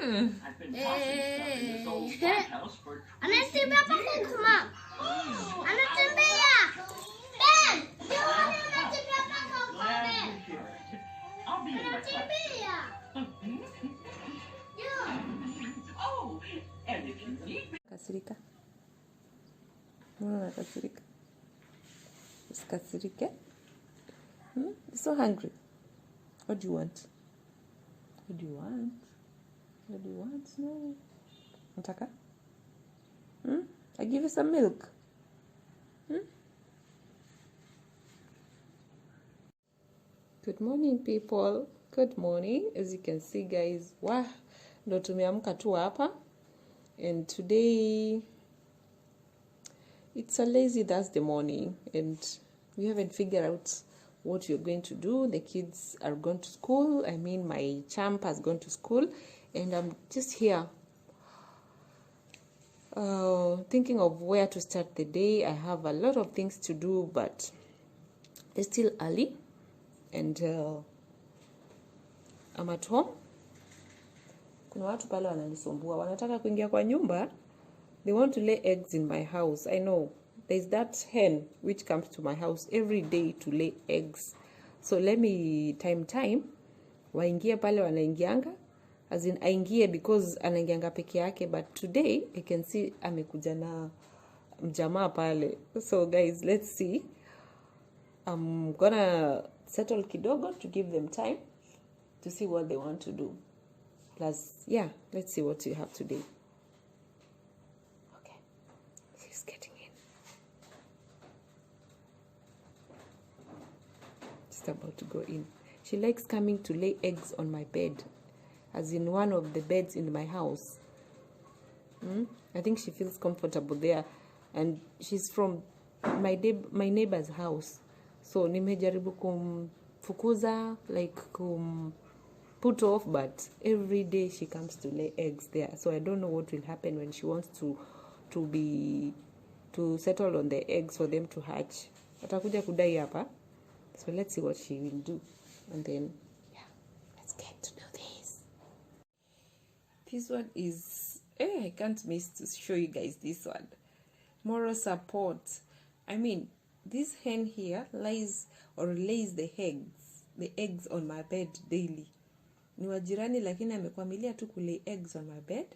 I've been tossing stuff in this old farmhouse for 20 years. Ben, do you want to Glad you're here. I'll be in my class. Oh, and if you need me. Kasirika. Mbona unakasirika? Usikasirike. You're so hungry. What do you want? What do you want? What do you want? No. Nataka? I give you some milk. Good morning, people. Good morning. As you can see, guys, ndo tumeamka tu hapa. And today it's a lazy Thursday morning, and we haven't figured out what we're going to do. The kids are going to school. I mean, my champ has gone to school, and I'm just here thinking of where to start the day. I have a lot of things to do, but it's still early, and I'm at home. Kuna watu pale wananisumbua, wanataka kuingia kwa nyumba. They want to lay eggs in my house. I know there's that hen which comes to my house every day to lay eggs. So let me time waingie pale, wanaingianga, as in aingie because anaingianga peke yake, but today I can see amekuja na mjamaa pale. So guys, let's see. I'm gonna settle kidogo to give them time to see what they want to do. Plus, yeah, let's see what you have today. Okay, she's getting in. Just about to go in. She likes coming to lay eggs on my bed, as in one of the beds in my house. I think she feels comfortable there, and she's from my neighbor's house. So nimejaribu kumfukuza, like put off, but every day she comes to lay eggs there. So I don't know what will happen when she wants to settle on the eggs for them to hatch. Atakuja kudai hapa. So let's see what she will do, and then yeah, let's get to do this. This one is I can't miss to show you guys this one. Moral support. I mean, this hen here lays the eggs on my bed daily. Ni wajirani lakini amekwamilia tu kulay eggs on my bed.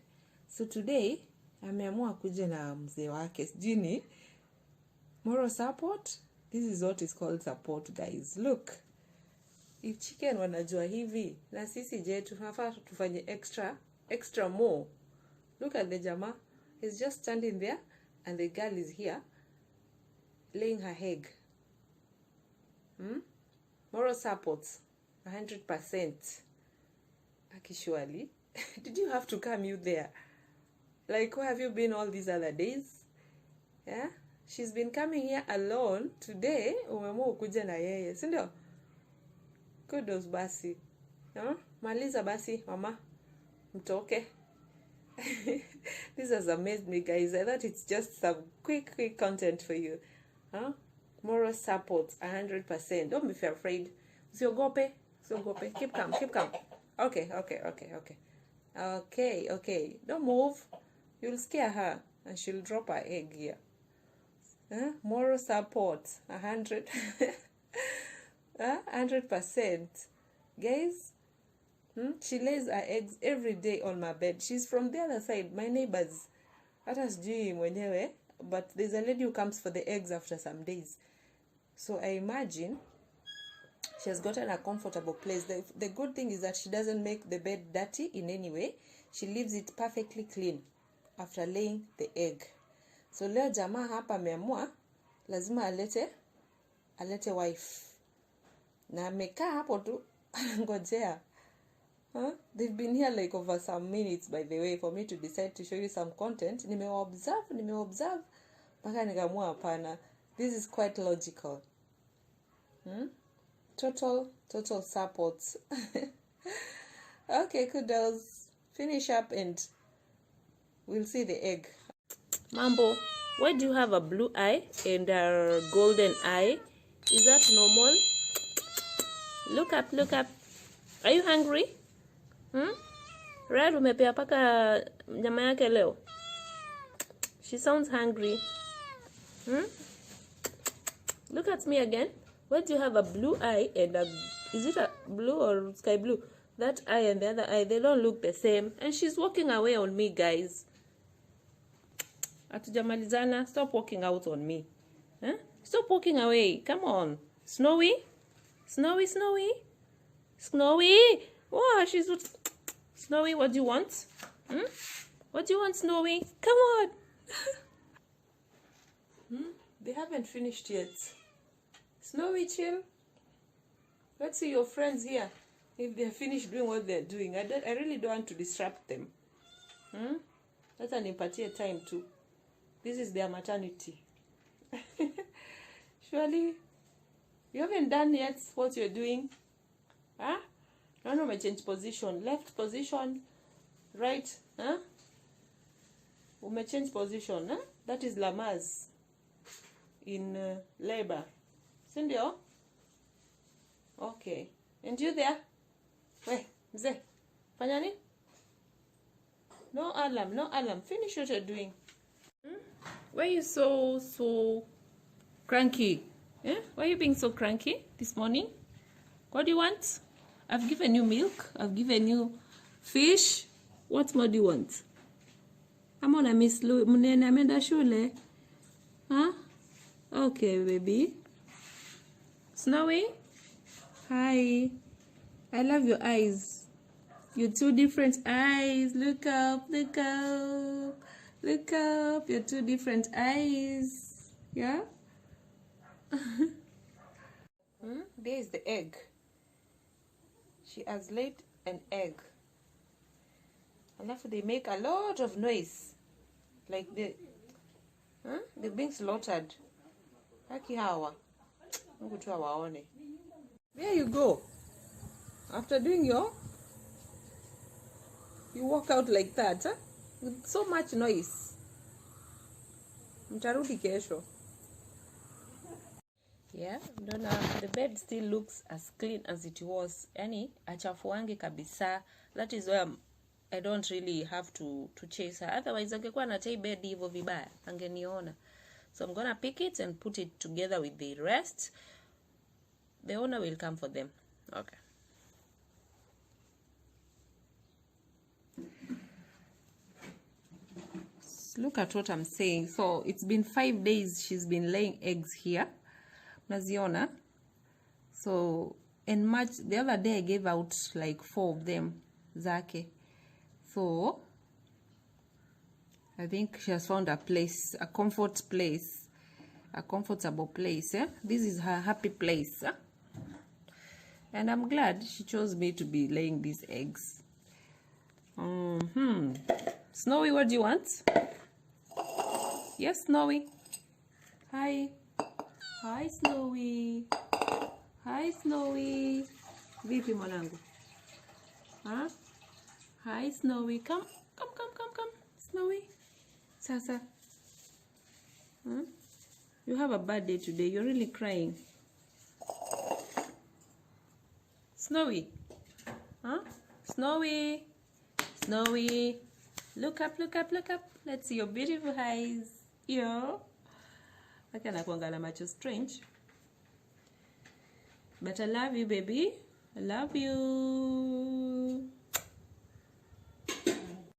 So today ameamua kuja na mzee wake. Sijini moral support. This is what is called support, guys. Look, if chicken wanajua hivi, na sisi je tunafaa tufanye extra more. Look at the jama. He's just standing there, and the girl is here laying her egg. Moral support 100%. Actually, did you have to come you there? Like, where have you been all these other days? Yeah, she's been coming here alone. Today umeamua ukuja na yeye, si ndio? Kudos basi. Maliza basi mama, mtoke. This has amazed me, guys. I thought it's just some quick content for you. Moral support 100%. Don't be afraid. Usiogope. Keep calm. Okay. Don't move. You'll scare her, and she'll drop her egg here. Moral support 100%. Guys, she lays her eggs every day on my bed. She's from the other side, my neighbors. Hata sijui mwenyewe, but there's a lady who comes for the eggs after some days. So I imagine she has gotten a comfortable place. The good thing is that she doesn't make the bed dirty in any way. She leaves it perfectly clean after laying the egg. So leo jamaa hapa ameamua lazima alete wife. Na amekaa hapo tu ngojea. They've been here like over some minutes, by the way, for me to decide to show you some content. Nimeobserve mpaka nikaamua hapana. This is quite logical. Total support. Okay, kudos. Finish up and we'll see the egg. Mambo, why do you have a blue eye and a golden eye? Is that normal? Look up. Are you hungry? Red, umepea paka nyama yake leo. She sounds hungry. Look at me again. Why do you have a blue eye and a... Is it a blue or sky blue? That eye and the other eye, they don't look the same. And she's walking away on me, guys. Atujamalizana, stop walking out on me. Huh? Stop walking away. Come on. Snowy? Snowy, Snowy? Snowy? Wow, she's... Snowy, what do you want? What do you want, Snowy? Come on. They haven't finished yet. Snowy, chill. Let's see your friends here. If they're finished doing what they're doing. I really don't want to disrupt them. Let an nipatie time too. This is their maternity. Surely, you haven't done yet what you're doing. Huh? No, may change position. Left position. Right. Huh? We may change position. Huh? That is Lamaz in labor. Sindio? Okay. And you there? Wait, mzee. Fanya nini? No alarm, no alarm. Finish what you're doing. Why are you so cranky? Yeah? Why are you being so cranky this morning? What do you want? I've given you milk. I've given you fish. What more do you want? I'm on a Miss Lu. Munene amenda shule. Huh? Okay, baby. Snowy? Hi. I love your eyes. Your two different eyes. Look up, look up. Look up. Your two different eyes. Yeah? There is the egg. She has laid an egg. And after they make a lot of noise. Like they're being slaughtered. Haki hawa. Mungu tu awaone. There you go. After doing you walk out like that, huh? With so much noise. Mtarudi kesho. Yeah, the bed still looks as clean as it was. Yani, achafuange kabisa. That is why I don't really have to chase her. Otherwise, angekuwa anatai bed hivyo vibaya. Angeniona. So I'm gonna pick it and put it together with the rest. The owner will come for them. Okay. Look at what I'm saying. So it's been 5 days she's been laying eggs here. Naziona. So in March, the other day I gave out like 4 of them. Zake. So I think she has found a place, a comfort place, a comfortable place. Eh? This is her happy place. Eh? And I'm glad she chose me to be laying these eggs. Snowy, what do you want? Yes, Snowy. Hi. Hi, Snowy. Hi, Snowy. Vipi mwanangu? Huh? Hi, Snowy. Come. Snowy. Sasa. Huh? You have a bad day today. You're really crying. Snowy. Huh? Snowy. Snowy. Look up. Let's see your beautiful eyes. Yo. Akana kuangala macho strange. But I love you, baby. I love you.